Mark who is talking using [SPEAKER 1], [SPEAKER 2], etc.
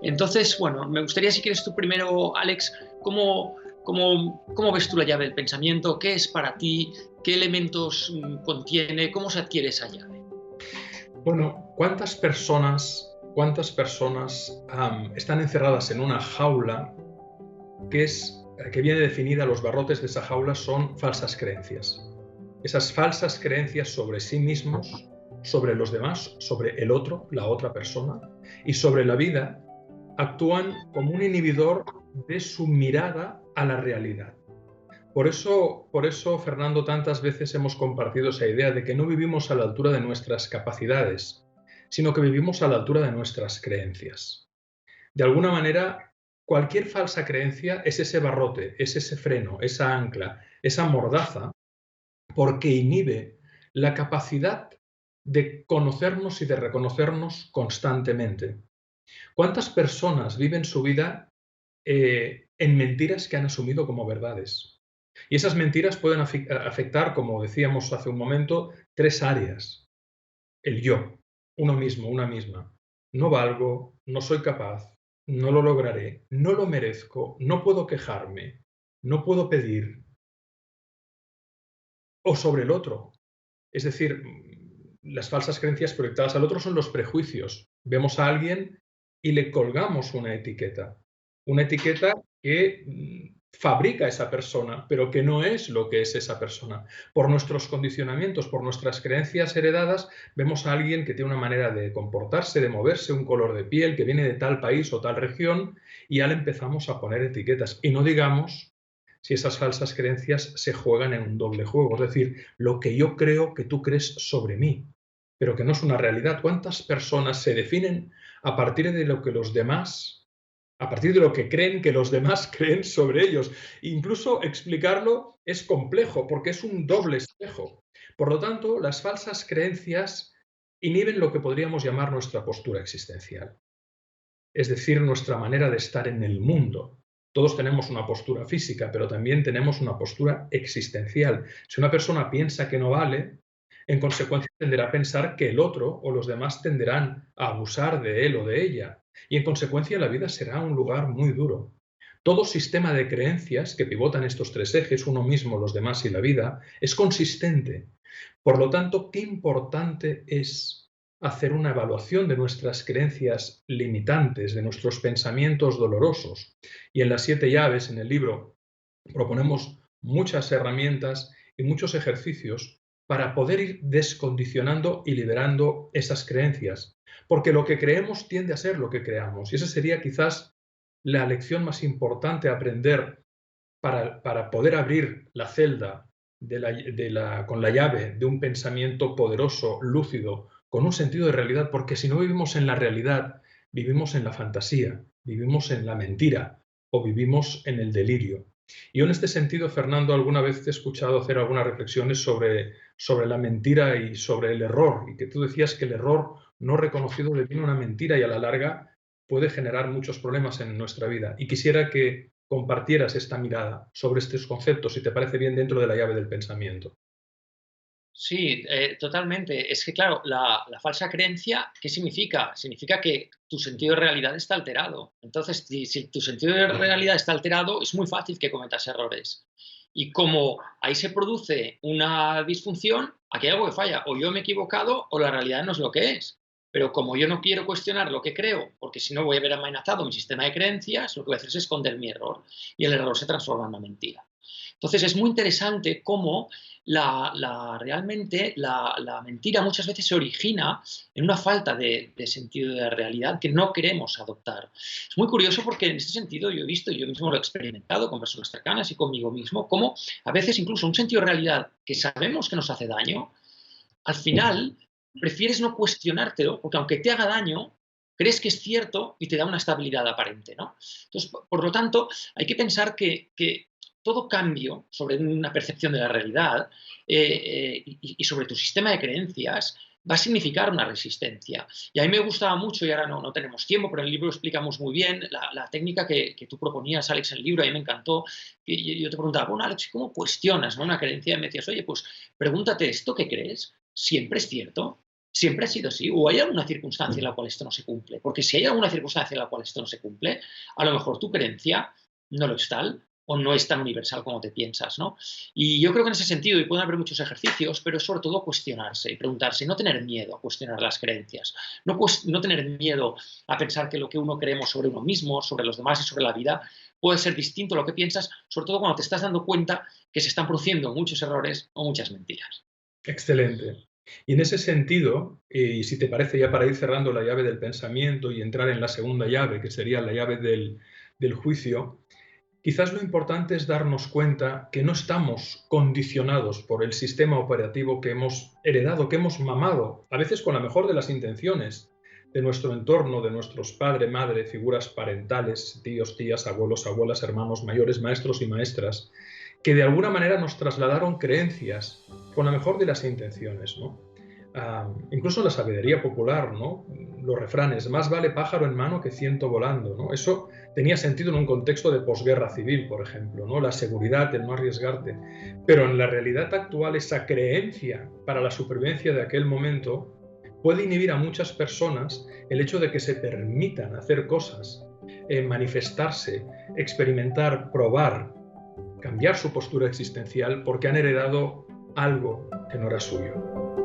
[SPEAKER 1] Entonces, bueno, me gustaría, si quieres tú primero, Alex, ¿cómo ves tú la llave del pensamiento? ¿Qué es para ti? ¿Qué elementos contiene? ¿Cómo se adquiere esa llave?
[SPEAKER 2] Bueno, cuántas personas están encerradas en una jaula que viene definida, los barrotes de esa jaula son falsas creencias? Esas falsas creencias sobre sí mismos, sobre los demás, sobre el otro, la otra persona, y sobre la vida, actúan como un inhibidor de su mirada a la realidad. Por eso, Fernando, tantas veces hemos compartido esa idea de que no vivimos a la altura de nuestras capacidades, sino que vivimos a la altura de nuestras creencias. De alguna manera, cualquier falsa creencia es ese barrote, es ese freno, esa ancla, esa mordaza, porque inhibe la capacidad de conocernos y de reconocernos constantemente. ¿Cuántas personas viven su vida en mentiras que han asumido como verdades? Y esas mentiras pueden afectar, como decíamos hace un momento, tres áreas. El yo, uno mismo, una misma. No valgo, no soy capaz, no lo lograré, no lo merezco, no puedo quejarme, no puedo pedir. O sobre el otro. Es decir, las falsas creencias proyectadas al otro son los prejuicios. Vemos a alguien y le colgamos una etiqueta que fabrica esa persona, pero que no es lo que es esa persona. Por nuestros condicionamientos, por nuestras creencias heredadas, vemos a alguien que tiene una manera de comportarse, de moverse, un color de piel, que viene de tal país o tal región, y ya le empezamos a poner etiquetas. Y no digamos si esas falsas creencias se juegan en un doble juego, es decir, lo que yo creo que tú crees sobre mí, pero que no es una realidad. ¿Cuántas personas se definen a partir de lo que los demás, a partir de lo que creen que los demás creen sobre ellos? Incluso explicarlo es complejo porque es un doble espejo. Por lo tanto, las falsas creencias inhiben lo que podríamos llamar nuestra postura existencial, es decir, nuestra manera de estar en el mundo. Todos tenemos una postura física, pero también tenemos una postura existencial. Si una persona piensa que no vale, en consecuencia tenderá a pensar que el otro o los demás tenderán a abusar de él o de ella. Y en consecuencia la vida será un lugar muy duro. Todo sistema de creencias que pivotan estos tres ejes, uno mismo, los demás y la vida, es consistente. Por lo tanto, qué importante es hacer una evaluación de nuestras creencias limitantes, de nuestros pensamientos dolorosos. Y en las 7 llaves, en el libro, proponemos muchas herramientas y muchos ejercicios para poder ir descondicionando y liberando esas creencias. Porque lo que creemos tiende a ser lo que creamos. Y esa sería quizás la lección más importante a aprender para poder abrir la celda con la llave de un pensamiento poderoso, lúcido, con un sentido de realidad, porque si no vivimos en la realidad, vivimos en la fantasía, vivimos en la mentira o vivimos en el delirio. Y yo en este sentido, Fernando, alguna vez te he escuchado hacer algunas reflexiones sobre la mentira y sobre el error, y que tú decías que el error no reconocido deviene una mentira y a la larga puede generar muchos problemas en nuestra vida. Y quisiera que compartieras esta mirada sobre estos conceptos, si te parece bien, dentro de la llave del pensamiento.
[SPEAKER 1] Sí, totalmente. Es que, claro, la falsa creencia, ¿qué significa? Significa que tu sentido de realidad está alterado. Entonces, si tu sentido de realidad está alterado, es muy fácil que cometas errores. Y como ahí se produce una disfunción, aquí hay algo que falla. O yo me he equivocado o la realidad no es lo que es. Pero como yo no quiero cuestionar lo que creo, porque si no voy a ver amenazado mi sistema de creencias, lo que voy a hacer es esconder mi error. Y el error se transforma en una mentira. Entonces, es muy interesante cómo realmente la mentira muchas veces se origina en una falta de sentido de realidad que no queremos adoptar. Es muy curioso porque en este sentido yo he visto, yo mismo lo he experimentado con personas cercanas y conmigo mismo, cómo a veces incluso un sentido de realidad que sabemos que nos hace daño, al final prefieres no cuestionártelo porque aunque te haga daño, crees que es cierto y te da una estabilidad aparente, ¿no? Entonces, por lo tanto, hay que pensar que todo cambio sobre una percepción de la realidad y sobre tu sistema de creencias va a significar una resistencia. Y a mí me gustaba mucho, y ahora no tenemos tiempo, pero en el libro lo explicamos muy bien, la técnica que tú proponías, Alex, en el libro, a mí me encantó. Y yo te preguntaba, bueno, Alex, ¿cómo cuestionas, no, una creencia? Y me decías, oye, pues pregúntate, ¿esto que crees siempre es cierto? ¿Siempre ha sido así? ¿O hay alguna circunstancia en la cual esto no se cumple? Porque si hay alguna circunstancia en la cual esto no se cumple, a lo mejor tu creencia no lo es tal o no es tan universal como te piensas, ¿no? Y yo creo que en ese sentido, y pueden haber muchos ejercicios, pero sobre todo cuestionarse y preguntarse, no tener miedo a cuestionar las creencias, no tener miedo a pensar que lo que uno creemos sobre uno mismo, sobre los demás y sobre la vida puede ser distinto a lo que piensas, sobre todo cuando te estás dando cuenta que se están produciendo muchos errores o muchas mentiras.
[SPEAKER 2] Excelente. Y en ese sentido, y si te parece ya para ir cerrando la llave del pensamiento y entrar en la segunda llave, que sería la llave del juicio, quizás lo importante es darnos cuenta que no estamos condicionados por el sistema operativo que hemos heredado, que hemos mamado, a veces con la mejor de las intenciones, de nuestro entorno, de nuestros padre, madre, figuras parentales, tíos, tías, abuelos, abuelas, hermanos mayores, maestros y maestras, que de alguna manera nos trasladaron creencias con la mejor de las intenciones, ¿no? Incluso la sabiduría popular, ¿no? Los refranes, más vale pájaro en mano que ciento volando, ¿no? Eso tenía sentido en un contexto de posguerra civil, por ejemplo, ¿no? La seguridad, el no arriesgarte. Pero en la realidad actual, esa creencia para la supervivencia de aquel momento puede inhibir a muchas personas el hecho de que se permitan hacer cosas, manifestarse, experimentar, probar, cambiar su postura existencial porque han heredado algo que no era suyo.